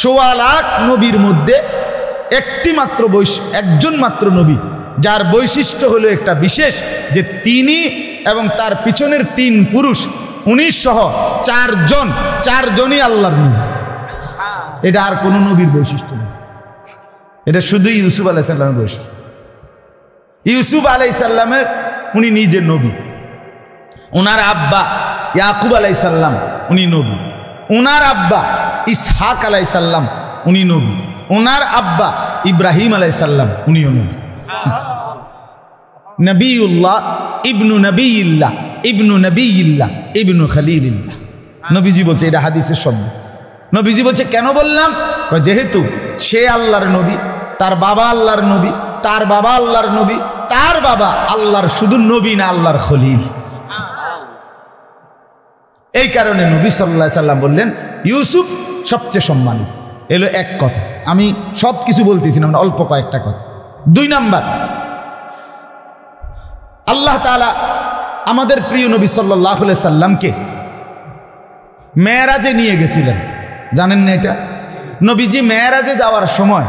সোয়া লাখ নবীর মধ্যে একজন মাত্র নবী যার বৈশিষ্ট্য হলো একটা বিশেষ, যে তিনি এবং তার পিছনের 3 পুরুষ 19 সহ 4জনই আল্লাহর নবী। এটা আর কোনো নবীর বৈশিষ্ট্য নেই, এটা শুধু ইউসুফ আলাইহিস সালামের বৈশিষ্ট্য। ইউসুফ আলাইহিস সালামের উনি নিজে নবী, ওনার আব্বা ইয়াকুব আলাইহিস সালাম উনি নবী, ওনার আব্বা ইসহাক আলাইহিস সালাম উনি নবী, ওনার আব্বা ইব্রাহিম আলাইহিস সালাম উনিও নবী। নবিউল্লাহ ইবনু নবিয়িল্লাহ ইবনু নবিয়িল্লাহ ইবনু খলিলিল্লাহ, নবীজি বলছে, এটা হাদিসের শব্দ। নবীজি বলছে কেন বললাম, যেহেতু সে আল্লাহর নবী, তার বাবা আল্লাহর নবী, তার বাবা আল্লাহর নবী, তার বাবা আল্লাহর শুধু নবী না, আল্লাহর খলিল। এই কারণে নবী সাল্লাল্লাহু আলাইহি সাল্লাম বললেন ইউসুফ সবচেয়ে সম্মানিত। এলো এক কথা, আমি সব কিছু বলতেছি না, অল্প কয়েকটা কথা। 2 নাম্বার, আল্লাহ তাআলা আমাদের প্রিয় নবী সাল্লাল্লাহু আলাইহি সাল্লামকে মেরাজে নিয়ে গেছিলেন, জানেন না এটা? নবীজি মেরাজে যাওয়ার সময়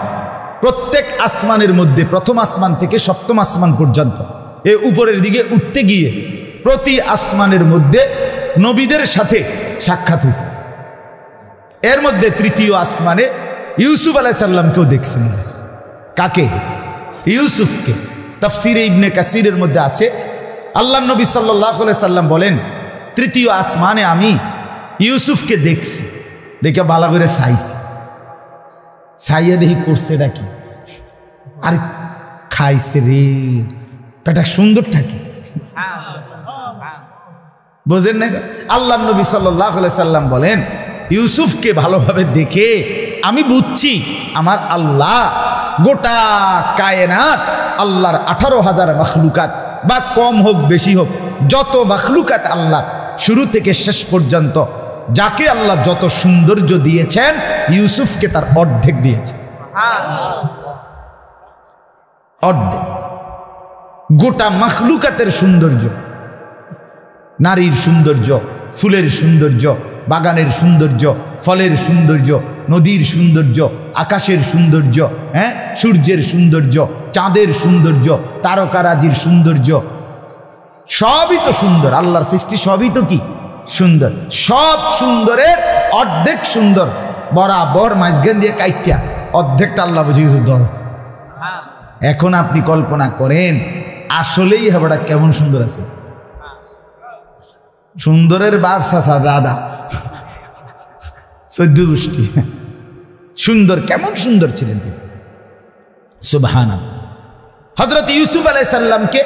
প্রত্যেক আসমানের মধ্যে, প্রথম আসমান থেকে 7ম আসমান পর্যন্ত এই উপরের দিকে উঠতে গিয়ে প্রতি আসমানের মধ্যে নবীদের সাথে সাক্ষাৎ হয়েছে। এর মধ্যে 3য় আসমানে ইউসুফ আলাইহিস সালামকেও দেখছেন। কাকে? ইউসুফকে। তাফসিরে ইবনে কাসিরের মধ্যে আছে, আল্লাহ নবী সাল্লাল্লাহু আলাইহি সাল্লাম বলেন 3য় আসমানে আমি ইউসুফকে দেখছি, দেখে ভালো করে চাইছি, চাইয়া দেখি করছে এটা কি, আর খাইছে রে, এটা সুন্দর থাকি, বোঝেন না? আল্লাহ নবী সাল্লাল্লাহু আলাইহি সাল্লাম বলেন ইউসুফকে ভালোভাবে দেখে আমি বুঝছি আমার আল্লাহ গোটা কায়নাত, আল্লাহর 18,000 মাখলুকাত, বা কম হোক বেশি হোক যত মাখলুকাত আল্লাহ শুরু থেকে শেষ পর্যন্ত, যাকে আল্লাহ যত সৌন্দর্য দিয়েছেন ইউসুফকে তার অর্ধেক দিয়েছেন। অর্ধেক। গোটা মাখলুকাতের সৌন্দর্য, নারীর সৌন্দর্য, ফুলের সৌন্দর্য, বাগানের সৌন্দর্য, ফলের সৌন্দর্য, নদীর সৌন্দর্য, আকাশের সৌন্দর্য, সূর্যের সৌন্দর্য, চাঁদের সৌন্দর্য, তারকারাজির সৌন্দর্য, সবই তো সুন্দর। আল্লাহর সৃষ্টি সবই তো কি সুন্দর। সব সুন্দরের অর্ধেক সুন্দর, বরাবর মাঝখান দিয়ে কাইটিয়া অর্ধেকটা আল্লাহ বুঝে কিছু ধর। এখন আপনি কল্পনা করেন আসলেই হাবড়া কেমন সুন্দর আছে। সুন্দরের বাপ চাচা দাদা 14 গোষ্ঠী সুন্দর, কেমন সুন্দর ছিলেন তিনি, সুবহানাল্লাহ। হযরত ইউসুফ আলাইহিস সালামকে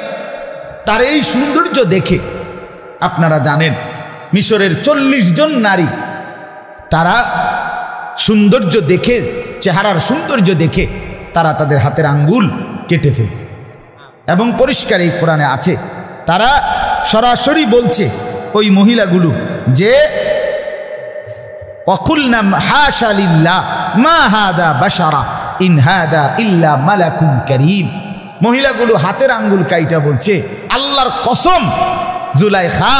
তার এই সৌন্দর্য দেখে, আপনারা জানেন মিশরের 40 জন নারী তারা সৌন্দর্য দেখে, চেহারার সৌন্দর্য দেখে তারা তাদের হাতের আঙ্গুল কেটে ফেলছে, এবং পরিষ্কার এই কোরআনে আছে, তারা সরাসরি বলছে ওই মহিলাগুলো যে ওয়াকুলনা হাশা লিল্লাহ মা হাদা বাশারা ইন হাদা ইল্লা মালাকুন কারীম। মহিলাগুলো হাতের আঙ্গুল কাইটা বলছে আল্লাহর কসম জুলাইখা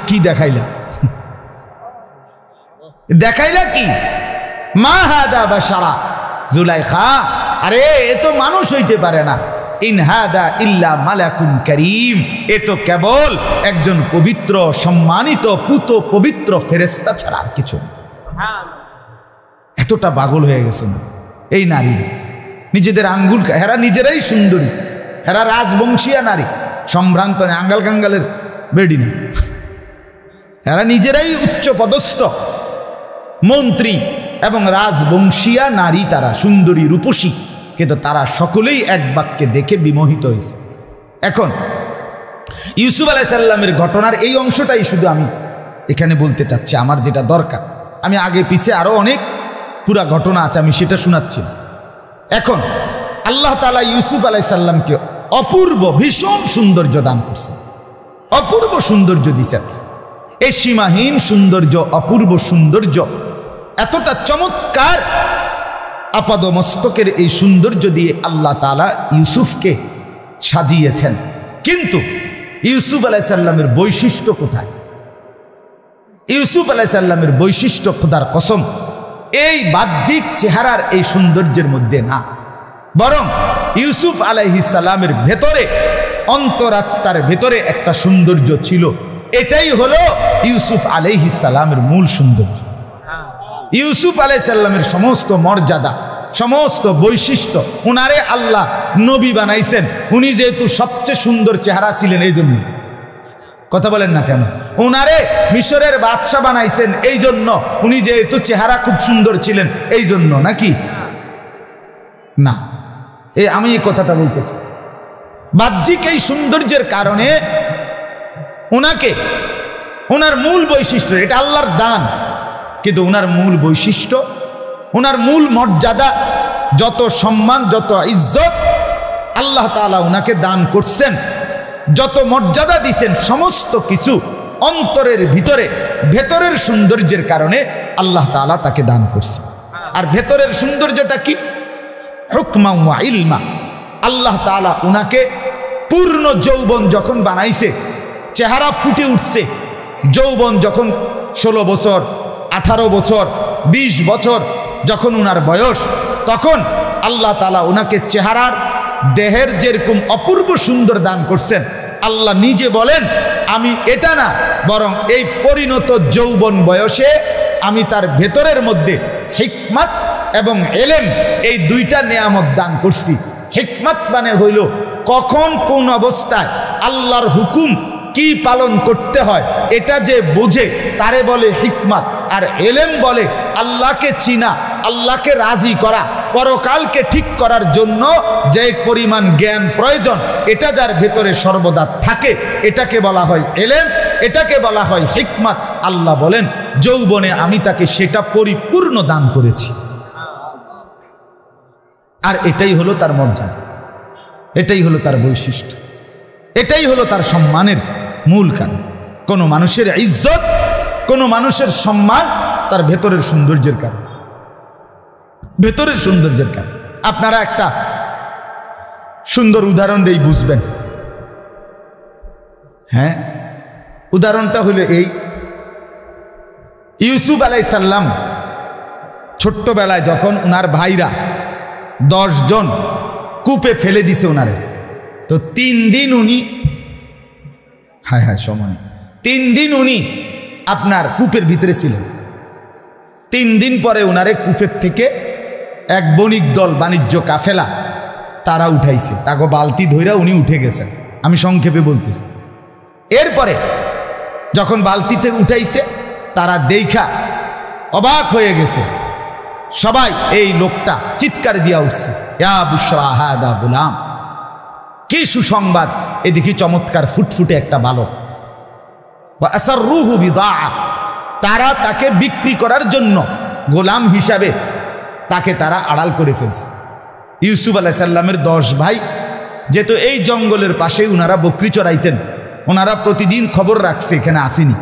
কি দেখাইলা, দেখাইলা কি, মা হাদা বাশারা, জুলাইখা আরে এ তো মানুষ হইতে পারে না, ইন হাদা ইল্লা মালাকুন কারীম, এ তো কেবল একজন পবিত্র সম্মানিত পুত পবিত্র ফেরেশতা ছাড়া আর কিছু। এতটা পাগল হয়ে গেছে না এই নারী, নিজেদের আঙ্গুল, হেরা নিজেরাই সুন্দরী, হেরা রাজবংশীয়া নারী, সম্ভ্রান্ত আঙ্গাল কাঙ্গালের বেডি না, এরা নিজেরাই উচ্চ পদস্থ মন্ত্রী এবং রাজবংশীয়া নারী, তারা সুন্দরী রূপসী, কিন্তু তারা সকলেই এক বাক্যে দেখে বিমোহিত হয়েছে। এখন ইউসুফ আলাইহিস সালামের ঘটনার এই অংশটাই শুধু আমি এখানে বলতে চাচ্ছি, আমার যেটা দরকার। আমি আগে পিছে আরো অনেক পুরা ঘটনা আছে, আমি সেটা শোনাচ্ছি। এখন আল্লাহ তাআলা ইউসুফ আলাইহিস সালামকে অপূর্ব ভীষণ সৌন্দর্য দান করছেন, অপূর্ব সৌন্দর্য দিয়েছেন। এই সীমাহীন সৌন্দর্য, অপূর্ব সৌন্দর্য, এতটা চমৎকার আপাদমস্তকের এই সৌন্দর্য দিয়ে আল্লাহ তাআলা ইউসুফকে সাজিয়েছেন। কিন্তু ইউসুফ আলাইহিস সালামের বৈশিষ্ট্য কোথায়? ইউসুফ আলাইহিস সালামের বৈশিষ্ট্য, খোদার কসম এই বাহ্যিক চেহারার এই সৌন্দর্যের মধ্যে না, বরং ইউসুফ আলাইহিস সালামের ভেতরে, অন্তরাত্মার ভেতরে একটা সৌন্দর্য ছিল। এটাই হলো ইউসুফ আলাইহিস সালামের মূল সৌন্দর্য। ইউসুফ আলাইহিস সালামের সমস্ত মর্যাদা, সমস্ত বৈশিষ্ট্য, উনারে আল্লাহ নবী বানাইছেন। উনি যেহেতু সবচেয়ে সুন্দর চেহারা ছিলেন, এই জন্য। কথা বলেন না কেন? উনারে মিশরের বাদশাহ বানাইছেন এই জন্য, উনি যেহেতু চেহারা খুব সুন্দর ছিলেন এই জন্য, নাকি না? আমি এই কথাটা বলতে চাই। বাহ্যিক এই সৌন্দর্যের কারণে ওনাকে, ওনার মূল বৈশিষ্ট্য, এটা আল্লাহর দান, কিন্তু ওনার মূল বৈশিষ্ট্য, ওনার মূল মর্যাদা, যত সম্মান, যত ইজ্জত আল্লাহ তাআলা ওনাকে দান করছেন, যত মর্যাদা দিছেন, সমস্ত কিছু অন্তরের ভিতরে, ভেতরের সৌন্দর্যের কারণে আল্লাহ তাআলা তাকে দান করছেন। আর ভেতরের সৌন্দর্যটা কি? হুকমা ওয়া ইলমা। আল্লাহ তাআলা উনাকে পূর্ণ যৌবন যখন বানাইছে, চেহারা ফুটে উঠছে, যৌবন যখন 16 বছর, 18 বছর, 20 বছর যখন উনার বয়স, তখন আল্লাহ তাআলা উনাকে চেহারার, দেহের যেরকম অপূর্ব সুন্দর দান করছেন, আল্লাহ নিজে বলেন, আমি এটা না, বরং এই পরিণত যৌবন বয়সে আমি তার ভেতরের মধ্যে হিকমত এবং এলেম, এই দুইটা নেয়ামত দান করছি। হিকমত মানে হইল কখন কোন অবস্থায় আল্লাহর হুকুম কি পালন করতে হয় এটা যে বোঝে তারে বলে হিকমত। আর এলেম বলে আল্লাহকে চিনা, আল্লাহকে রাজি করা, পরকালকে ঠিক করার জন্য যে পরিমাণ জ্ঞান প্রয়োজন, এটা যার ভেতরে সর্বদা থাকে, এটাকে বলা হয় এলেম, এটাকে বলা হয় হিকমত। আল্লাহ বলেন যৌবনে আমি তাকে সেটা পরিপূর্ণ দান করেছি। আর এটাই হলো তার মর্যাদা, এটাই হলো তার বৈশিষ্ট্য, এটাই হলো তার সম্মানের মূল কারণ। কোনো মানুষের ইজ্জত, কোনো মানুষের সম্মান তার ভেতরের সৌন্দর্যের কারণ, ভেতরের সৌন্দর্যের কারণ। আপনারা একটা সুন্দর উদাহরণ দেই, বুঝবেন। হ্যাঁ, উদাহরণটা হলো এই, ইউসুফ আলাইহিস সালাম ছোট্টবেলায় যখন উনার ভাইরা 10 জন কূপে ফেলে দিছে উনারে, তো 3 দিন উনি, হায় হায় সময়, 3 দিন উনি আপনার কূপের ভিতরে ছিলেন। 3 দিন পরে উনারে কূপের থেকে এক বণিক দল, বাণিজ্য কাফেলা, তারা উঠাইছে, তাকে বালতি ধইরা উনি উঠে গেছেন। আমি সংক্ষেপে বলতেছি। এরপরে যখন বালতিতে উঠাইছে, তারা দেখা অবাক হয়ে গেছে, সবাই এই লোকটা চিৎকার দিয়া উঠছে, ইয়া বুশরা হাদা গুলাম, কি সুসংবাদ, এদিকে চমৎকার ফুটফুটে একটা বালক। ওয়া আসরুহু বিদাআ, তারা তাকে বিক্রি করার জন্য গোলাম হিসাবে তাকে তারা আড়াল করে ফেলছে। ইউসুফ আলাইহিস সালামের 10 ভাই, যেহেতু এই জঙ্গলের পাশে উনারা বকরি চড়াইতেন, ওনারা প্রতিদিন খবর রাখছে এখানে আসেনি।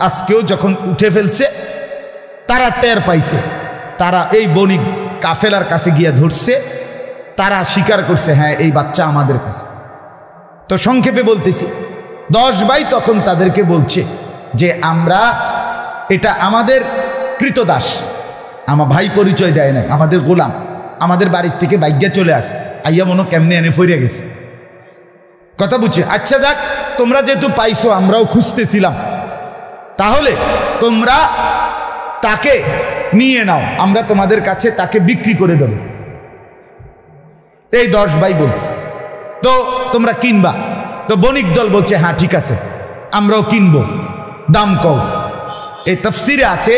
আজকেও যখন উঠে ফেলছে, তারা টের পাইছে, তারা এই বণিক কাফেলার কাছে গিয়ে ধরছে, তারা স্বীকার করছে হ্যাঁ এই বাচ্চা আমাদের কাছে। তো সংক্ষেপে বলতেছি, 10 ভাই তখন তাদেরকে বলছে যে আমরা, এটা আমাদের কৃতদাস, আমার ভাই পরিচয় দেয় না, আমাদের গোলাম, আমাদের বাড়ির থেকে বাইজ্ঞা চলে আসছে, আইয়া মনে কেমনে এনে ফিরে গেছে। কথা বুঝছে? আচ্ছা যাক, তোমরা যেহেতু পাইছো, আমরাও খুঁজতেছিলাম, তাহলে তোমরা তাকে নিয়ে নাও, আমরা তোমাদের কাছে তাকে বিক্রি করে দেব। এই 10 ভাই বলছে, তো তোমরা কিনবা? তো বণিক দল বলছে হ্যাঁ ঠিক আছে, আমরাও কিনবো, দাম কও। এই তাফসিরে আছে,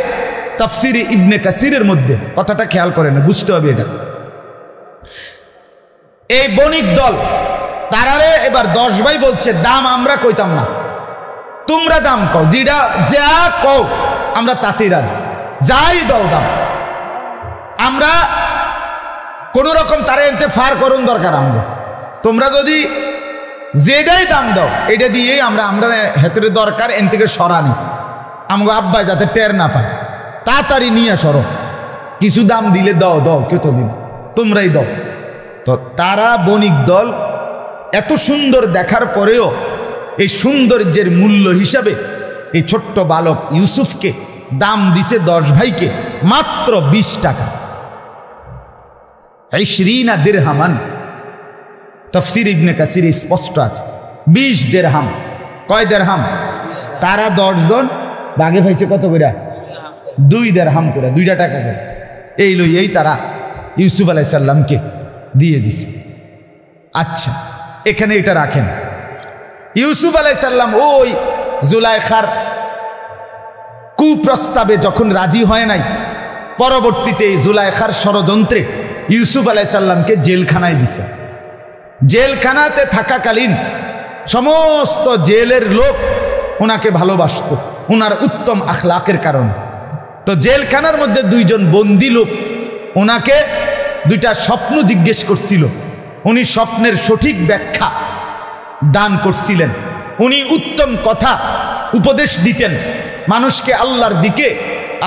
তাফসিরে ইবনে কাসিরের মধ্যে, কথাটা খেয়াল করেন, বুঝতে হবে এটা। এই বণিক দল তারারে এবার 10 ভাই বলছে দাম আমরা কইতাম না, তোমরা দাম কও, যেটা যা কও আমরা তাতেই রাজি, যাই দাও দাম, আমরা কোন রকম তারা এনতে ফার করুন দরকার আমরা, তোমরা যদি যেটাই দাম দাও এটা দিয়েই আমরা হেতের দরকার, এন থেকে সরানি, আমগো আব্বাই যাতে টের না পায়, তাড়াতাড়ি নিয়ে সরো, কিছু দাম দিলে দাও, দাও কত দিন, তোমরাই দাও। তো তারা বণিক দল এত সুন্দর দেখার পরেও এই সৌন্দর্যের মূল্য হিসাবে এই ছোট্ট বালক ইউসুফকে দাম দিছে 10 ভাইকে, মাত্র 20 টাকা। 20 দিরহামান, তাফসীর ইবনে কাসির স্পষ্ট আছে 20 দিরহাম। কয় দিরহাম? তারা 10 জন ভাগে পাইছে কত করে? 2 দিরহাম করে, 2 টাকা করে। এই লইয়েই তারা ইউসুফ আলাইহিস সালামকে দিয়ে দিছে। আচ্ছা, এখানে এটা রাখেন। ইউসুফ আলাইহিস সালাম ওই জুলাইখার কুপ্রস্তাবে যখন রাজি হয় নাই, পরবর্তীতে জুলাইখার ষড়যন্ত্রে ইউসুফ আলাইহিস সালামকে জেলখানায় দিছে। জেলখানাতে থাকাকালীন সমস্ত জেলের লোক ওনাকে ভালোবাসত, ওনার উত্তম আখলাকের কারণে। তো জেলখানার মধ্যে 2 জন বন্দী লোক ওনাকে 2টা স্বপ্ন জিজ্ঞেস করছিল। উনি স্বপ্নের সঠিক ব্যাখ্যা দান করছিলেন। উনি উত্তম কথা উপদেশ দিতেন, মানুষকে আল্লাহর দিকে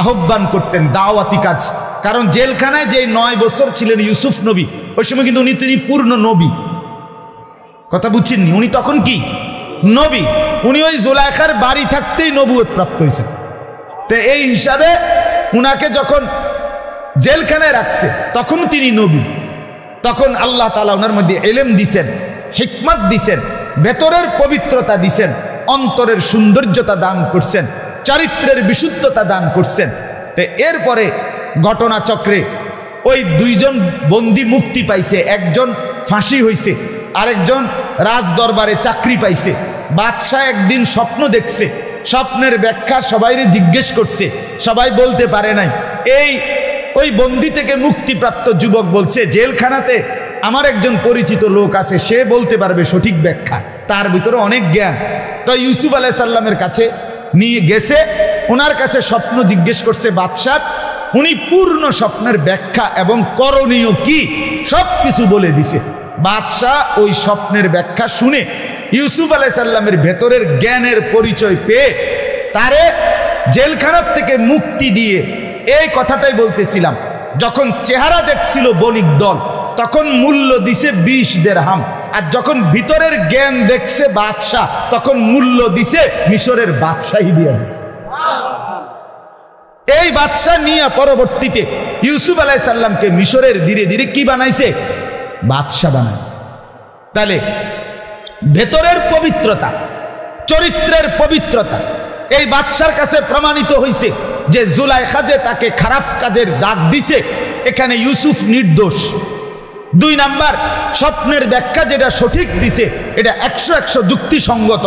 আহ্বান করতেন, দাওয়াতি কাজ। কারণ জেলখানায় যে 9 বছর ছিলেন ইউসুফ নবী, ওই সময় কিন্তু তিনি পূর্ণ নবী। কথা বুঝছেননি? উনি তখন কি নবী। উনি ওই জুলাইখার বাড়ি থাকতেই নবুয়ত প্রাপ্ত হয়েছেন। তো এই হিসাবে উনাকে যখন জেলখানায় রাখছে তখন তিনি নবী। তখন আল্লাহ তাআলা ওনার মধ্যে ইলম দিছেন, হিকমত দিছেন, ভেতরের পবিত্রতা দিছেন, অন্তরের সৌন্দর্যতা দান করছেন, চরিত্রের বিশুদ্ধতা দান করছেন। তো এরপরে ঘটনাচক্রে ওই 2 জন বন্দী মুক্তি পাইছে, একজন ফাঁসি হইছে, আরেকজন রাজ দরবারে চাকরি পাইছে। বাদশাহ একদিন স্বপ্ন দেখছে, স্বপ্নের ব্যাখ্যা সবাইরে জিজ্ঞেস করছে, সবাই বলতে পারে নাই। ওই বন্দী থেকে মুক্তিপ্রাপ্ত যুবক বলছে, জেলখানাতে আমার একজন পরিচিত লোক আছে, সে বলতে পারবে সঠিক ব্যাখ্যা, তার ভিতরে অনেক জ্ঞান। তো ইউসুফ আলাইহিস সালামের কাছে নিয়ে গেছে, ওনার কাছে স্বপ্ন জিজ্ঞেস করছে বাদশাহ। উনি পূর্ণ স্বপ্নের ব্যাখ্যা এবং করণীয় কি সব কিছু বলে দিছে। বাদশাহ ওই স্বপ্নের ব্যাখ্যা শুনে ইউসুফ আলাইহিস সালামের ভেতরের জ্ঞানের পরিচয় পেয়ে তারে জেলখানার থেকে মুক্তি দিয়ে, এই কথাটাই বলতেছিলাম, যখন চেহারা দেখছিল বণিক দল তখন মূল্য দিছে 20 দিরহাম, আর যখন ভিতরের জ্ঞান দেখছে বাদশাহ তখন মূল্য দিছে মিশরের বাদশাহী দিয়ে দিছে। এই বাদশাহ নিয়ে পরবর্তীতে ইউসুফ আলাইহিস সালামকে মিশরের ধীরে ধীরে কি বানাইছে? বাদশাহ বানাইছে। তাহলে ভেতরের পবিত্রতা, চরিত্রের পবিত্রতা এই বাদশার কাছে প্রমাণিত হয়েছে যে জুলাইখা যে তাকে খারাপ কাজের ডাক দিছে, এখানে ইউসুফ নির্দোষ। 2 নাম্বার, স্বপ্নের ব্যাখ্যা যেটা সঠিক দিছে এটা 100 যুক্তিসঙ্গত।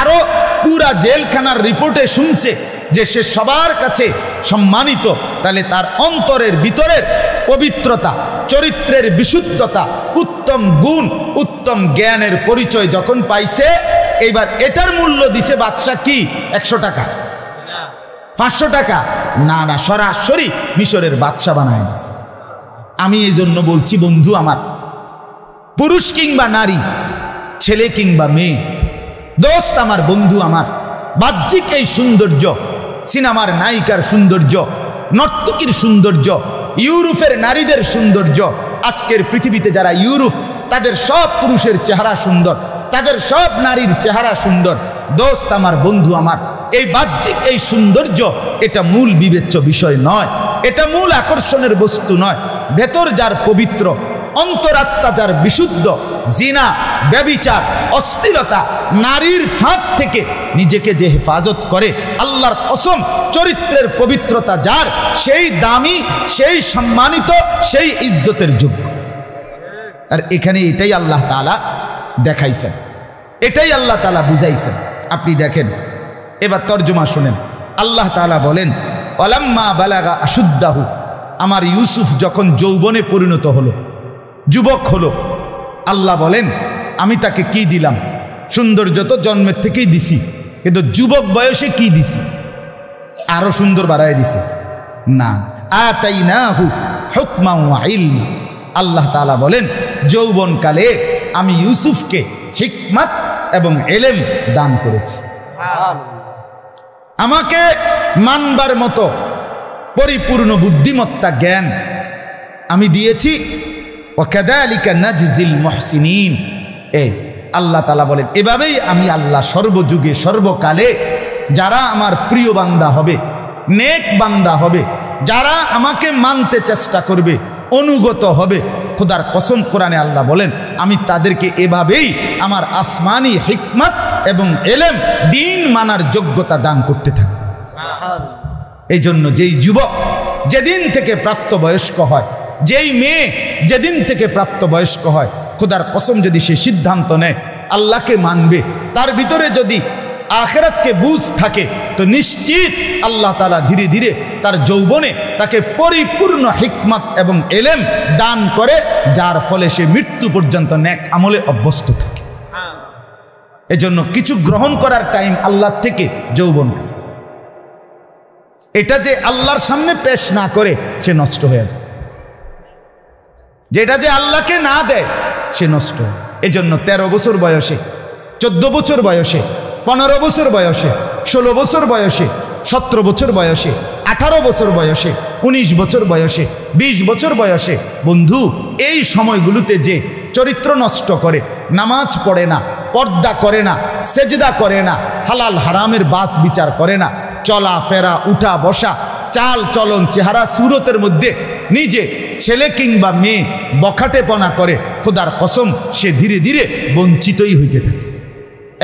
আরো পুরা জেলখানার রিপোর্টে শুনছে যে সে সবার কাছে সম্মানিত। তাহলে তার অন্তরের ভিতরের পবিত্রতা, চরিত্রের বিশুদ্ধতা, উত্তম গুণ, উত্তম জ্ঞানের পরিচয় যখন পাইছে, এইবার এটার মূল্য দিছে বাদশাহ কি 100 টাকা, 500 টাকা না, সরাসরি মিশরের বাদশাহ বানায় দিছে। আমি এই জন্য বলছি বন্ধু আমার, পুরুষ কিংবা নারী, ছেলে কিংবা মেয়ে, দোস্ত আমার, বন্ধু আমার, বাহ্যিক এই সৌন্দর্য, সিনেমার নায়িকার সৌন্দর্য, নর্তকীর সৌন্দর্য, ইউরোপের নারীদের সৌন্দর্য, আজকের পৃথিবীতে যারা ইউরোপ, তাদের সব পুরুষের চেহারা সুন্দর, তাদের সব নারীর চেহারা সুন্দর। দোস্ত আমার, বন্ধু আমার, এই বাহ্যিক এই সৌন্দর্য এটা মূল বিবেচ্য বিষয় নয়, এটা মূল আকর্ষণের বস্তু নয়। ভেতর যার পবিত্র, অন্তরাত্মা যার বিশুদ্ধ, জিনা, ব্যভিচার, অশ্লীলতা, নারীর ফাঁদ থেকে নিজেকে যে হেফাজত করে, আল্লাহর কসম চরিত্রের পবিত্রতা যার, সেই দামি, সেই সম্মানিত, সেই ইজ্জতের যোগ্য। আর এখানে এটাই আল্লাহ তাআলা দেখাইছেন, এটাই আল্লাহ তাআলা বুঝাইছেন। আপনি দেখেন, এবার তর্জমা শুনেন। আল্লাহ তাআলা বলেন, ওয়ালাম্মা বালাগা আশুদ্দাহু, আমার ইউসুফ যখন যৌবনে পরিণত হলো, যুবক হলো, আল্লাহ বলেন আমি তাকে কি দিলাম? সৌন্দর্য তো জন্মের থেকেই দিছি, কিন্তু যুবক বয়সে কি দিছি? আরো সুন্দর বাড়ায় দিছে না। আতাইনাহু হুকমা ওয়া ইলমা, আল্লাহ তাআলা বলেন যৌবনকালে আমি ইউসুফকে হিকমত এবং ইলম দান করেছি। আমাকে মানবার মতো পরিপূর্ণ বুদ্ধিমত্তা, জ্ঞান আমি দিয়েছি। ওয়াকাযালিকা নাজজিল মুহসিনিন, এই আল্লাহ তাআলা বলেন এভাবেই আমি আল্লাহ সর্বযুগে সর্বকালে যারা আমার প্রিয় বান্দা হবে, নেক বান্দা হবে, যারা আমাকে মানতে চেষ্টা করবে, অনুগত হবে, খোদার কসম কোরআনে আল্লাহ বলেন আমি তাদেরকে এভাবেই আমার আসমানি হিকমত এবং এলেম দ্বীন মানার যোগ্যতা দান করতে থাকি। এই জন্য যেই যুবক যেদিন থেকে প্রাপ্তবয়স্ক হয়, যেই মেয়ে যেদিন থেকে প্রাপ্তবয়স্ক হয়, খোদার কসম যদি সে সিদ্ধান্ত নেয় আল্লাহকে মানবে, তার ভিতরে যদি আখিরাতকে বুঝ থাকে, তো নিশ্চিত আল্লাহ তাআলা ধীরে ধীরে তার যৌবনে তাকে পরিপূর্ণ হিকমত এবং এলেম দান করে, যার ফলে সে মৃত্যু পর্যন্ত নেক আমলে অভ্যস্ত থাকে। এজন্য কিছু গ্রহণ করার টাইম আল্লাহ থেকে যৌবন, এটা যে আল্লাহর সামনে পেশ না করে সে নষ্ট হয়ে যায়, যেটা যে আল্লাহকে না দেয় সে নষ্ট হয়। এজন্য 13 বছর বয়সে, 14 বছর বয়সে, 15 বছর বয়সে, 16 বছর বয়সে, 17 বছর বয়সে, 18 বছর বয়সে, 19 বছর বয়সে, 20 বছর বয়সে, বন্ধু এই সময়গুলোতে যে চরিত্র নষ্ট করে, নামাজ পড়ে না, পর্দা করে না, সেজদা করে না, হালাল হারামের বাস বিচার করে না, চলা ফেরা উঠা বসা চাল চলন চেহারা সুরতের মধ্যে নিজে ছেলে কিংবা মেয়ে বখাটেপনা করে, খোদার কসম সে ধীরে ধীরে বঞ্চিতই হইতে থাকে।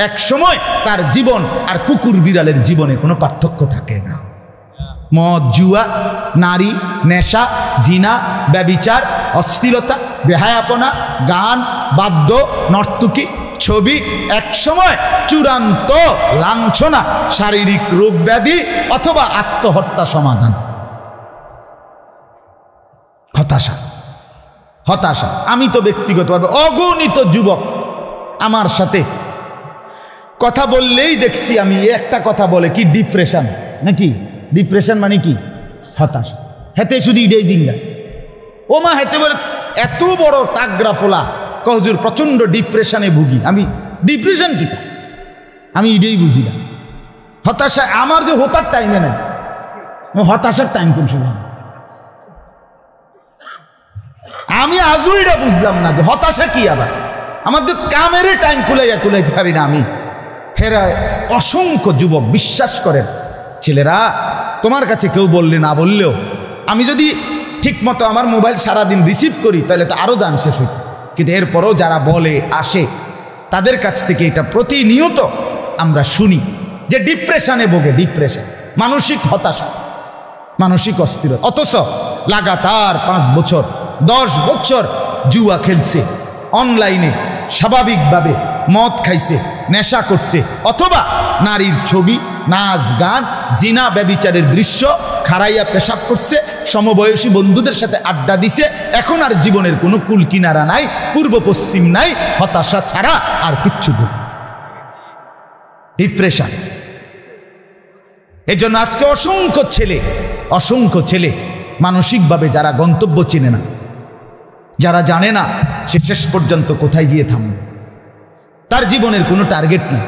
এক সময় তার জীবন আর কুকুর বিড়ালের জীবনে কোনো পার্থক্য থাকে না। মদ, জুয়া, নারী, নেশা, জিনা, ব্যভিচার, অশ্লীলতা, বেহায়াপনা, গান, বাদ্য, নর্তকী, ছবি, এক সময় চূড়ান্ত লাঞ্ছনা, শারীরিক রোগ ব্যাধি অথবা আত্মহত্যা সমাধান। হতাশা, হতাশা। আমি তো ব্যক্তিগতভাবে অগণিত যুবক আমার সাথে কথা বললেই দেখছি, আমি একটা কথা বলে কি ডিপ্রেশন নাকি, ডিপ্রেশন মানে কি হতাশা, হেতে শুধু ইডেই জিঙ্গা ও মা, হেতে বলে এত বড় টাগরা ফোলা কহুজুর প্রচন্ড ডিপ্রেশনে ভুগি। আমি ডিপ্রেশন কি, আমি ইডেই বুঝি না। হতাশা আমার যে হতার টাইমে নেই, হতাশার টাইম কোন সময় আমি আজও এটা বুঝলাম না যে হতাশা কি। আবার আমাদের কামের টাইম কুলাইতে পারি না আমি। হেরা অসংখ্য যুবক বিশ্বাস করেন, ছেলেরা তোমার কাছে কেউ বললে না বললেও আমি যদি ঠিক মতো আমার মোবাইল সারাদিন রিসিভ করি তাহলে তো আরও জান শেষ হইত, কিন্তু এরপরও যারা বলে আসে তাদের কাছ থেকে এটা প্রতিনিয়ত আমরা শুনি যে ডিপ্রেশনে ভোগে, ডিপ্রেশন, মানসিক হতাশা, মানসিক অস্থিরতা। অথচ লাগাতার 5 বছর 10 বছর জুয়া খেলছে, অনলাইনে স্বাভাবিকভাবে মদ খাইছে, নেশা করছে, অথবা নারীর ছবি, নাচ, গান, জিনা, ব্যভিচারের দৃশ্য খাড়াইয়া পেশাব করছে, সমবয়সী বন্ধুদের সাথে আড্ডা দিছে। এখন আর জীবনের কোনো কুল কিনারা নাই, পূর্ব পশ্চিম নাই, হতাশা ছাড়া আর কিচ্ছু নেই, ডিপ্রেশন। এই জন্য আজকে অসংখ্য ছেলে মানসিকভাবে যারা গন্তব্য চিনে না, যারা জানে না সে শেষ পর্যন্ত কোথায় গিয়ে থামবে, তার জীবনের কোনো টার্গেট নেই,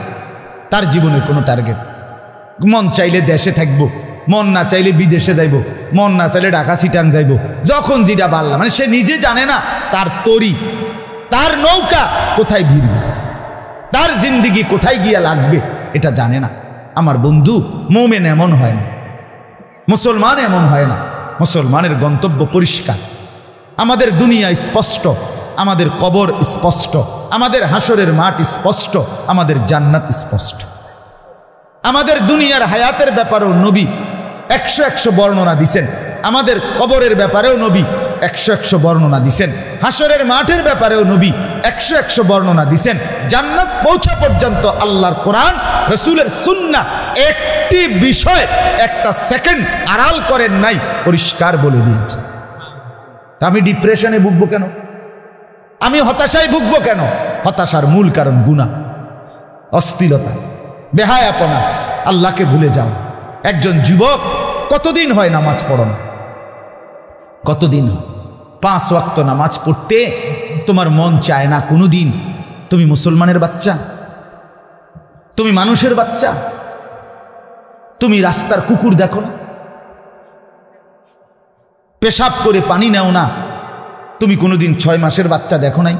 তার জীবনের কোনো টার্গেট। মন চাইলে দেশে থাকবো, মন না চাইলে বিদেশে যাইব, মন না চাইলে ঢাকা চিটাং যাইব, যখন যেটা পারলাম। মানে সে নিজে জানে না তার তরি, তার নৌকা কোথায় ভিড়বে, তার জিন্দিগি কোথায় গিয়া লাগবে, এটা জানে না। আমার বন্ধু, মোমেন এমন হয় না, মুসলমান এমন হয় না। মুসলমানের গন্তব্য পরিষ্কার, আমাদের দুনিয়া স্পষ্ট, আমাদের কবর স্পষ্ট, আমাদের হাসরের মাঠ স্পষ্ট, আমাদের জান্নাত স্পষ্ট। আমাদের দুনিয়ার হায়াতের ব্যাপারেও নবী 100 বর্ণনা দিছেন, আমাদের কবরের ব্যাপারেও নবী 100 বর্ণনা দিছেন, হাসরের মাঠের ব্যাপারেও নবী 100 বর্ণনা দিছেন। জান্নাত পৌঁছা পর্যন্ত আল্লাহর কোরআন, রাসূলের সুন্নাহ একটি বিষয় একটা সেকেন্ড আড়াল করেন নাই, পরিষ্কার বলে দিয়েছে। আমি ডিপ্রেশনে ভুগবো কেন? আমি হতাশায় ভুগবো কেন? হতাশার মূল কারণ গুনাহ, অশ্লীলতা, বেহায়াপনা, আল্লাহকে ভুলে যাও। একজন যুবক কতদিন হয় নামাজ পড়ো না? কতদিন? 5 ওয়াক্ত নামাজ পড়তে তোমার মন চায় না কোনোদিন? তুমি মুসলমানের বাচ্চা, তুমি মানুষের বাচ্চা, তুমি রাস্তার কুকুর দেখো না, পেশাব করে পানি নেও না, তুমি কোনোদিন 6 মাসের বাচ্চা দেখো নাই?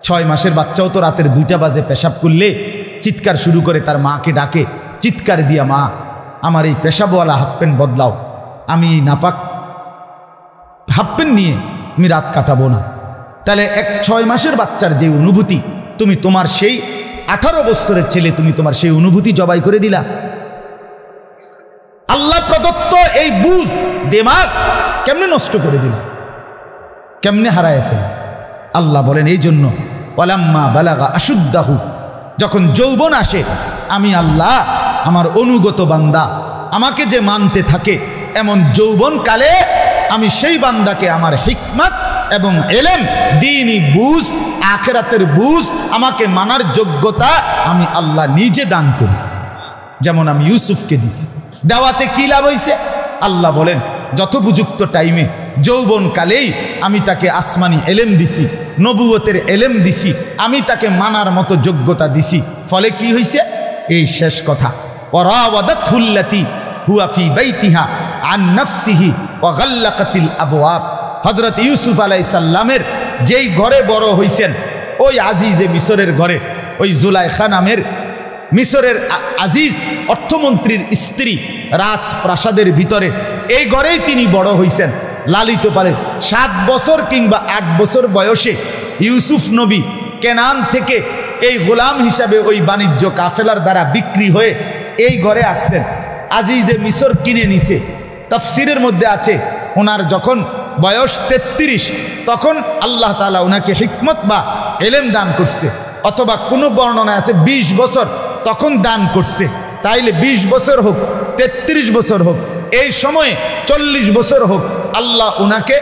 6 মাসের বাচ্চাও তো রাতের 2টা বাজে পেশাব করলে চিৎকার শুরু করে, তার মাকে ডাকে, চিৎকার দিয়া, মা আমার এই পেশাবওয়ালা হাফ প্যান্ট বদলাও, আমি নাপাক হাফ প্যান্ট নিয়ে আমি রাত কাটাবো না। তাহলে 6 মাসের বাচ্চার যে অনুভূতি, তুমি তোমার সেই 18 বছরের ছেলে, তুমি তোমার সেই অনুভূতি জবাই করে দিলা। আল্লাহ প্রদত্ত এই বুঝ দিমাগ কেমনে নষ্ট করে দিলা, কেমনে হারায় ফেল। আল্লাহ বলেন এই জন্য ওয়ালাম্মা বালাগা আশুদ্দাহু, যখন যৌবন আসে, আমি আল্লাহ আমার অনুগত বান্দা আমাকে যে মানতে থাকে, এমন যৌবন কালে আমি সেই বান্দাকে আমার হিকমত এবং ইলম, দ্বীনি বুঝ, আখিরাতের বুঝ, আমাকে মানার যোগ্যতা আমি আল্লাহ নিজে দান করি। যেমন আমি ইউসুফকে দিছি। দেওয়াতে কি লাভ হয়েছে? আল্লাহ বলেন যথোপযুক্ত টাইমে যৌবন কালেই আমি তাকে আসমানি ইলম দিছি, নবুয়তের ইলম দিছি, আমি তাকে মানার মতো যোগ্যতা দিছি। ফলে কি হয়েছে? এই শেষ কথা, ওয়ারাওয়াদাতহুল্লাতী হুয়া ফি বাইতিহা আন নাফসিহি ওয়া গাল্লাকাতিল আবওয়াব। হযরত ইউসুফ আলাইহিস সালামের যেই ঘরে বড় হইছেন, ওই আজিজে মিশরের ঘরে, ওই জুলাইখা নামের মিশরের আজিজ অর্থমন্ত্রীর স্ত্রী রাজপ্রাসাদের ভিতরে, এই ঘরেই তিনি বড় হইছেন, লালিত পারে। 7 বছর কিংবা 8 বছর বয়সে ইউসুফ নবী কেনান থেকে এই গোলাম হিসাবে ওই বাণিজ্য কাফেলার দ্বারা বিক্রি হয়ে এই ঘরে আসছেন। আজিজে মিশর কিনে নিছে। তাফসিরের মধ্যে আছে ওনার যখন বয়স 33, তখন আল্লাহ তাআলা ওনাকে হিকমত বা ইলম দান করছে, অথবা কোনো বর্ণনায় আছে 20 বছর তখন দান করছে। তাইলে 20 বছর হোক, 33 বছর হোক, এই সময়ে 40 বছর হোক, আল্লাহ ওনাকে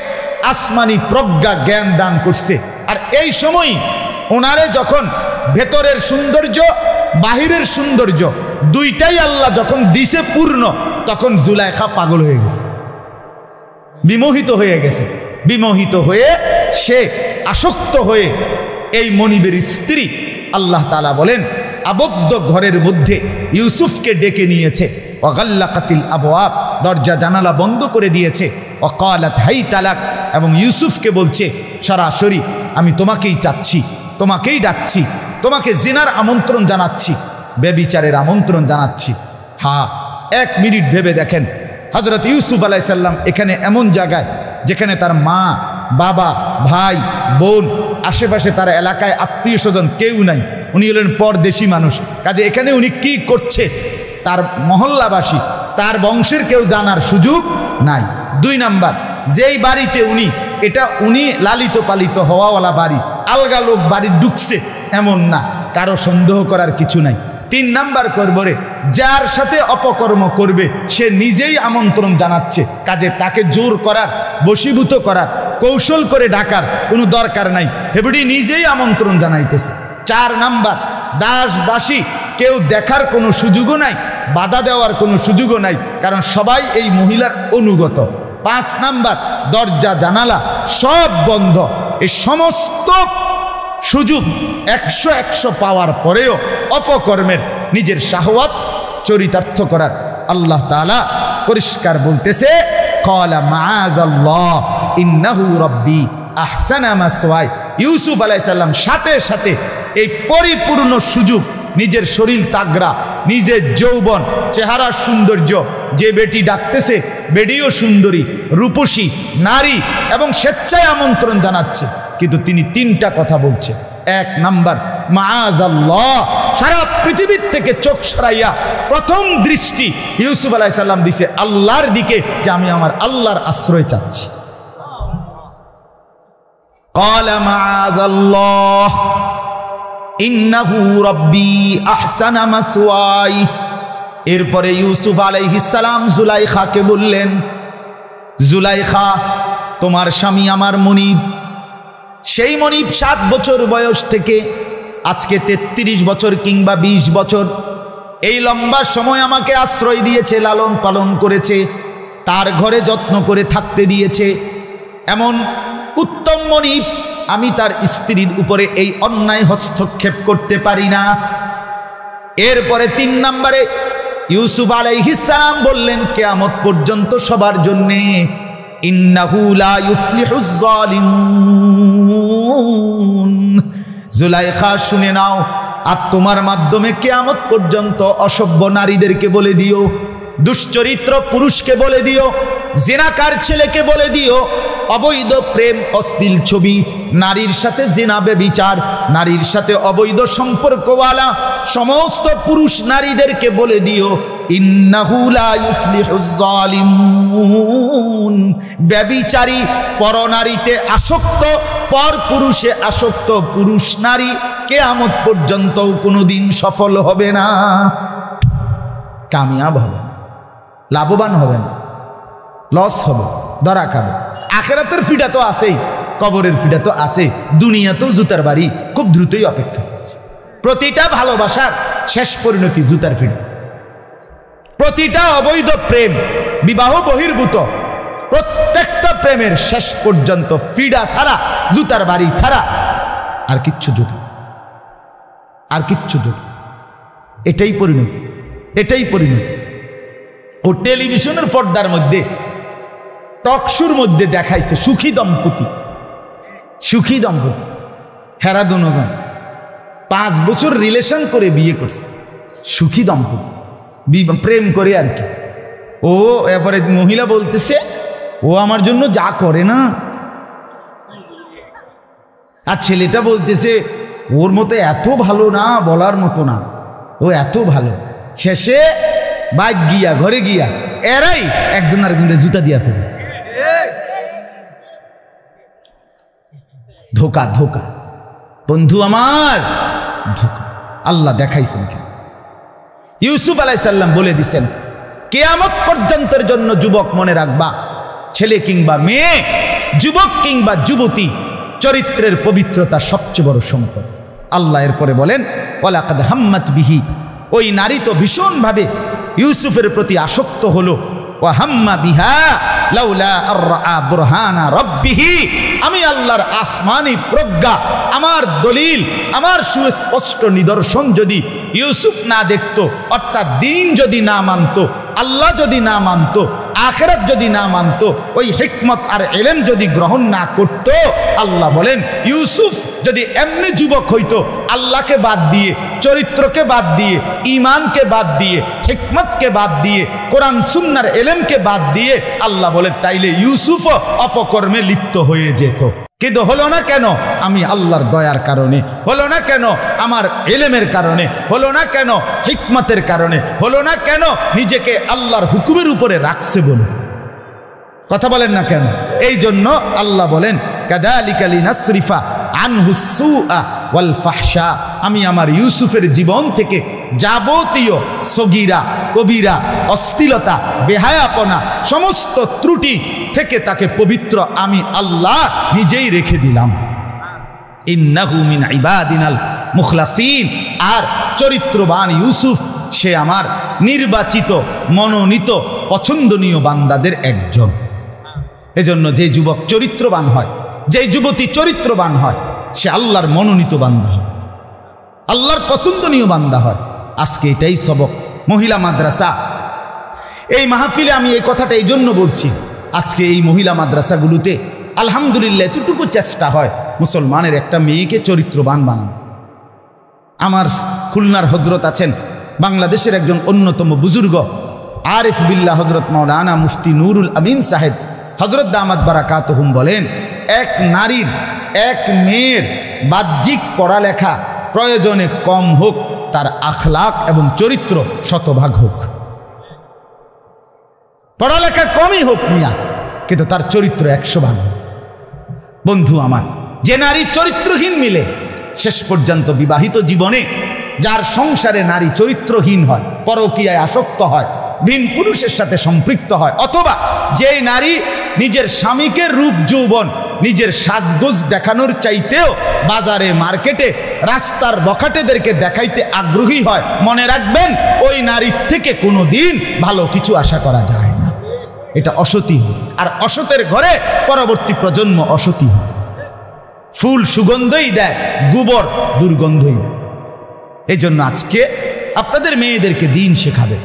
আসমানি প্রজ্ঞা জ্ঞান দান করছে। আর এই সময় ওনারে যখন ভেতরের সৌন্দর্য, বাহিরের সৌন্দর্য দুইটাই আল্লাহ যখন দিছে পূর্ণ, তখন জুলাইখা পাগল হয়ে গেছে, বিমোহিত হয়ে গেছে। বিমোহিত হয়ে সে আসক্ত হয়ে এই মনিবের স্ত্রী, আল্লাহ তাআলা বলেন, আবদ্ধ ঘরের মধ্যে ইউসুফকে ডেকে নিয়েছে। ওয়াগাল্লাকাতিল আবওয়াব, দরজা জানালা বন্ধ করে দিয়েছে। ওয়াকালাত হাই তালাক, এবং ইউসুফকে বলছে সরাসরি, আমি তোমাকেই চাচ্ছি, তোমাকেই ডাকছি, তোমাকে জিনার আমন্ত্রণ জানাচ্ছি, বেবিচারের আমন্ত্রণ জানাচ্ছি। হ্যাঁ, 1 মিনিট ভেবে দেখেন, হযরত ইউসুফ আলাইহিস সালাম এখানে এমন জায়গায় যেখানে তার মা, বাবা, ভাই, বোন, আশেপাশে তার এলাকায় আত্মীয় স্বজন কেউ নাই। উনি হলেন পরদেশি মানুষ। কাজে এখানে উনি কি করছে তার মহল্লাবাসী, তার বংশের কেউ জানার সুযোগ নাই। 2 নাম্বার, যেই বাড়িতে উনি, এটা উনি লালিত পালিত হওয়াওয়ালা বাড়ি, আলগা লোক বাড়ি ঢুকছে এমন না, কারো সন্দেহ করার কিছু নাই। 3 নাম্বার করবরে, যার সাথে অপকর্ম করবে সে নিজেই আমন্ত্রণ জানাচ্ছে। কাজে তাকে জোর করার, বশীভূত করার, কৌশল করে ডাকার কোনো দরকার নাই, হেবড়ি নিজেই আমন্ত্রণ জানাইতেছে। 4 নাম্বার, দাস দাসী কেউ দেখার কোনো সুযোগও নাই, বাধা দেওয়ার কোনো সুযোগও নাই, কারণ সবাই এই মহিলার অনুগত। 5 নাম্বার, দরজা জানালা সব বন্ধ। এই সমস্ত সুযোগ 100 পাওয়ার পরেও অপকর্মের, নিজের শাহওয়াত চরিতার্থ করার আল্লাহ তাআলা পরিষ্কার বলতেছে, ক্বালা মাআযাল্লাহ ইন্নাহু রাব্বী আহসানা মাসওয়াই। ইউসুফ আলাইহিস সালাম সাথে সাথে এই পরিপূর্ণ সুযোগ, নিজের শরীর তাগড়া, নিজের যৌবন, চেহারার সৌন্দর্য, যে বেটি ডাকতেছে বেটিও সুন্দরী, রূপসী নারী, এবং স্বেচ্ছায় আমন্ত্রণ জানাচ্ছে, কিন্তু তিনি 3টা কথা বলছে। 1 নাম্বার, মাআযাল্লাহ, সারা পৃথিবীর থেকে চোখ সরাইয়া প্রথম দৃষ্টি ইউসুফ আলাইহিস সালাম দিছে আল্লাহর দিকে, যে আমি আমার আল্লাহর আশ্রয় চাচ্ছি। ক্বালা মাআযাল্লাহ ইন্নাহু রাব্বী আহসানা মাসওয়াই। এরপরে ইউসুফ আলাইহিস সালাম জুলাইখাকে বললেন, জুলাইখা, তোমার স্বামী আমার মনিব, সেই মনিব 7 বছর বয়স থেকে আজকে 33 বছর কিংবা 20 বছর, এই লম্বা সময় আমাকে আশ্রয় দিয়েছে, লালন পালন করেছে, তার ঘরে যত্ন করে থাকতে দিয়েছে। এমন উত্তম মনিব, আমি তার স্ত্রীর উপরে এই অন্যায় হস্তক্ষেপ করতে পারি না। এরপরে 3 নম্বরে ইউসুফ আলাইহিস সালাম বললেন, কিয়ামত পর্যন্ত সবার জন্য, ইন্নাহু লা ইউফলিহুজ যালিমুন। জুলাইখা, শুনে নাও, আর তোমার মাধ্যমে কিয়ামত পর্যন্ত অসভ্য নারীদেরকে বলে দিও, দুশ্চরিত্র পুরুষকে বলে দিও জিনাকার ছেলেকে বলে দিও, অবৈধ প্রেম, অশ্লীল ছবি, নারীর সাথে জিনা ব্যভিচার, নারীর সাথে অবৈধ সম্পর্কওয়ালা সমস্ত পুরুষ নারীদেরকে বলে দিও, ইন্নাহু লা ইউফলিহুজ জালিমুন, ব্যভিচারী, পরনারীতে আসক্ত, পর পুরুষে আসক্ত পুরুষ নারী কিয়ামত পর্যন্ত কোনোদিন সফল হবে না, কামিয়াব হবে না, লাভবান হবে না, লস হবে, ধরা খাবে। আখিরাতের ফিডা তো আছেই, কবরের ফিডা তো আছেই, দুনিয়াতেও জুতার বাড়ি খুব দ্রুতই অপেক্ষা করছে। প্রতিটা ভালোবাসার শেষ পরিণতি জুতার ফিডা। প্রতিটা অবৈধ প্রেম, বিবাহ বহির্ভূত প্রত্যেকটা প্রেমের শেষ পর্যন্ত ফিডা ছাড়া, জুতার বাড়ি ছাড়া আর কিচ্ছু জুটি, আর কিচ্ছু জুটি। এটাই পরিণতি, এটাই পরিণতি। ও টেলিভিশনের পর্দার মধ্যে টকশুর মধ্যে দেখাইছে সুখী দম্পতি, সুখী দম্পতি, হেরা দুজন 5 বছর রিলেশন করে বিয়ে করছে, সুখী দম্পতি, প্রেম করে আর কি। ও এরপরে মহিলা বলতেছে ও আমার জন্য যা করে না, আর ছেলেটা বলতেছে ওর মতো এত ভালো না, বলার মতো না, ও এত ভালো। শেষে বাইক গিয়া, ঘরে গিয়া এরাই একজন আরেকজনের জুতা দিয়া ফেলে। ধোকা, ধোকা বন্ধু আমার, ধোকা। আল্লাহ দেখাইছেন কেন? ইউসুফ আলাইহিস সালাম বলে দিছেন, কিয়ামত পর্যন্তের জন্য যুবক মনে রাখবা, ছেলে কিংবা মেয়ে, যুবক কিংবা যুবতী, চরিত্রের পবিত্রতা সবচেয়ে বড় সম্পদ। আল্লাহ এরপরে বলেন, ওয়ালাকাদ হাম্মাত বিহি, ওই নারী তো ভীষণভাবে ইউসুফের প্রতি আসক্ত হলো, ওয়া হাম্মা বিহা লাউলা আররা বুরহানা রাব্বিহি, আমি আল্লাহর আসমানি প্রজ্ঞা, আমার দলিল, আমার সুস্পষ্ট নিদর্শন যদি ইউসুফ না দেখতো, অর্থাৎ দিন যদি না মানতো, আল্লাহ যদি না মানতো, আখিরাত যদি না মানতো, ওই হিকমত আর ইলম যদি গ্রহণ না করতো, আল্লাহ বলেন ইউসুফ যদি এমনি যুবক হইতো, আল্লাহকে বাদ দিয়ে, চরিত্রকে বাদ দিয়ে, ঈমানকে বাদ দিয়ে, হিকমতকে বাদ দিয়ে, কোরআন সুন্নাহর ইলমকে বাদ দিয়ে, আল্লাহ বলে তাইলে ইউসুফও অপকর্মে লিপ্ত হয়ে যেত। কিন্তু হলো না কেন? আমি আল্লাহর দয়ার কারণে হলো না কেন, আমার ইলমের কারণে হলো না কেন, হিকমতের কারণে হলো না কেন, নিজেকে আল্লাহর হুকুমের উপরে রাখছে বলে। কথা বলেন না কেন? এই জন্য আল্লাহ বলেন, কাযালিকা লিনাসরিফা আনহুস সুআ ওয়াল ফাহশা, আমি আমার ইউসুফের জীবন থেকে যাবতীয় সগীরা কবিরা, অশ্লীলতা, বেহায়াপনা, সমস্ত ত্রুটি থেকে তাকে পবিত্র আমি আল্লাহ নিজেই রেখে দিলাম। ইন্নাহু মিন ইবাদিনাল মুখলাসিন, আর চরিত্রবান ইউসুফ সে আমার নির্বাচিত, মনোনীত, পছন্দনীয় বান্দাদের একজন। এজন্য যে যুবক চরিত্রবান হয়, যে যুবতী চরিত্রবান হয়, সে আল্লাহর মনোনীত বান্দা হয়, আল্লাহর পছন্দনীয় বান্দা হয়। আজকে এটাই সবক মহিলা মাদ্রাসা। এই মাহফিলে আমি এই কথাটা এই জন্য বলছি, আজকে এই মহিলা মাদ্রাসাগুলোতে আলহামদুলিল্লাহ এতটুকু চেষ্টা হয় মুসলমানের একটা মেয়েকে চরিত্রবান বানানো। আমার খুলনার হজরত আছেন, বাংলাদেশের একজন অন্যতম বুজুর্গ আরিফ বিল্লাহ হজরত মাওলানা মুফতি নুরুল আমিন সাহেব হজরত দামাত বারাকাতুহুম বলেন, এক নারীর, এক মেয়ের বাহ্যিক পড়ালেখা প্রয়োজনে কম হোক, তার আখলাক এবং চরিত্র শতভাগ হোক। পড়ালেখা কমই হোক মিয়া, কিন্তু তার চরিত্র 100 ভাগ। বন্ধু আমার, যে নারী চরিত্রহীন মিলে, শেষ পর্যন্ত বিবাহিত জীবনে যার সংসারে নারী চরিত্রহীন হয়, পরকীয়ায় আসক্ত হয়, ভিন পুরুষের সাথে সম্পৃক্ত হয়, অথবা যে নারী নিজের স্বামীকে রূপ যৌবন, নিজের সাজগোজ দেখানোর চাইতেও বাজারে, মার্কেটে, রাস্তার বখাটেদেরকে দেখাইতে আগ্রহী হয়, মনে রাখবেন ওই নারীর থেকে কোনো দিন ভালো কিছু আশা করা যায় না। এটা অসতী, আর অসতের ঘরে পরবর্তী প্রজন্ম অসতী। ফুল সুগন্ধই দেয়, গোবর দুর্গন্ধই দেয়। এই জন্য আজকে আপনাদের মেয়েদেরকে দিন শেখাবেন,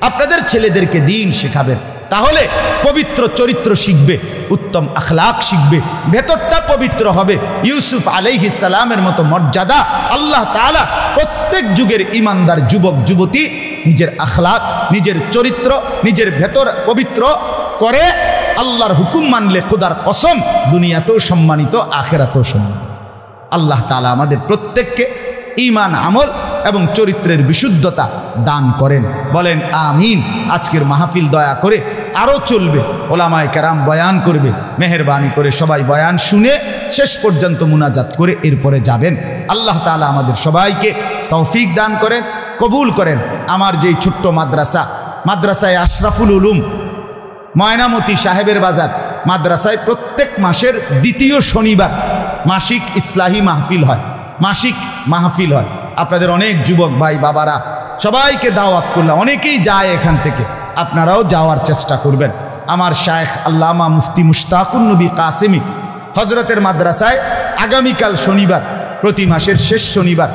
আপনাদের ছেলেদেরকে দিন শেখাবেন, তাহলে পবিত্র চরিত্র শিখবে, উত্তম আখলাক শিখবে, ভেতরটা পবিত্র হবে। ইউসুফ আলাইহিস সালামের মতো মর্যাদা আল্লাহ তাআলা প্রত্যেক যুগের ইমানদার যুবক যুবতী নিজের আখলাক, নিজের চরিত্র, নিজের ভেতর পবিত্র করে আল্লাহর হুকুম মানলে খোদার কসম দুনিয়াতেও সম্মানিত, আখিরাতেও সম্মানিত। আল্লাহ তাআলা আমাদের প্রত্যেককে ঈমান, আমল এবং চরিত্রের বিশুদ্ধতা দান করেন। বলেন আমিন। আজকের মাহফিল দয়া করে আরও চলবে, ওলামায়ে কেরাম বয়ান করবে, মেহেরবানি করে সবাই বয়ান শুনে শেষ পর্যন্ত মুনাজাত করে এরপরে যাবেন। আল্লাহ তাআলা আমাদের সবাইকে তৌফিক দান করেন, কবুল করেন। আমার যেই ছোট্ট মাদ্রাসায় আশরাফুল উলুম ময়নামতি সাহেবের বাজার মাদ্রাসায় প্রত্যেক মাসের দ্বিতীয় শনিবার মাসিক ইসলাহি মাহফিল হয়, মাসিক মাহফিল হয়। আপনাদের অনেক যুবক ভাই বাবারা সবাইকে দাওয়াত করলাম, অনেকেই যায় এখান থেকে, আপনারাও যাওয়ার চেষ্টা করবেন। আমার শায়েখ আল্লামা মুফতি মুশতাকুন নবী কাসেমি হজরতের মাদ্রাসায় আগামীকাল শনিবার, প্রতি মাসের শেষ শনিবার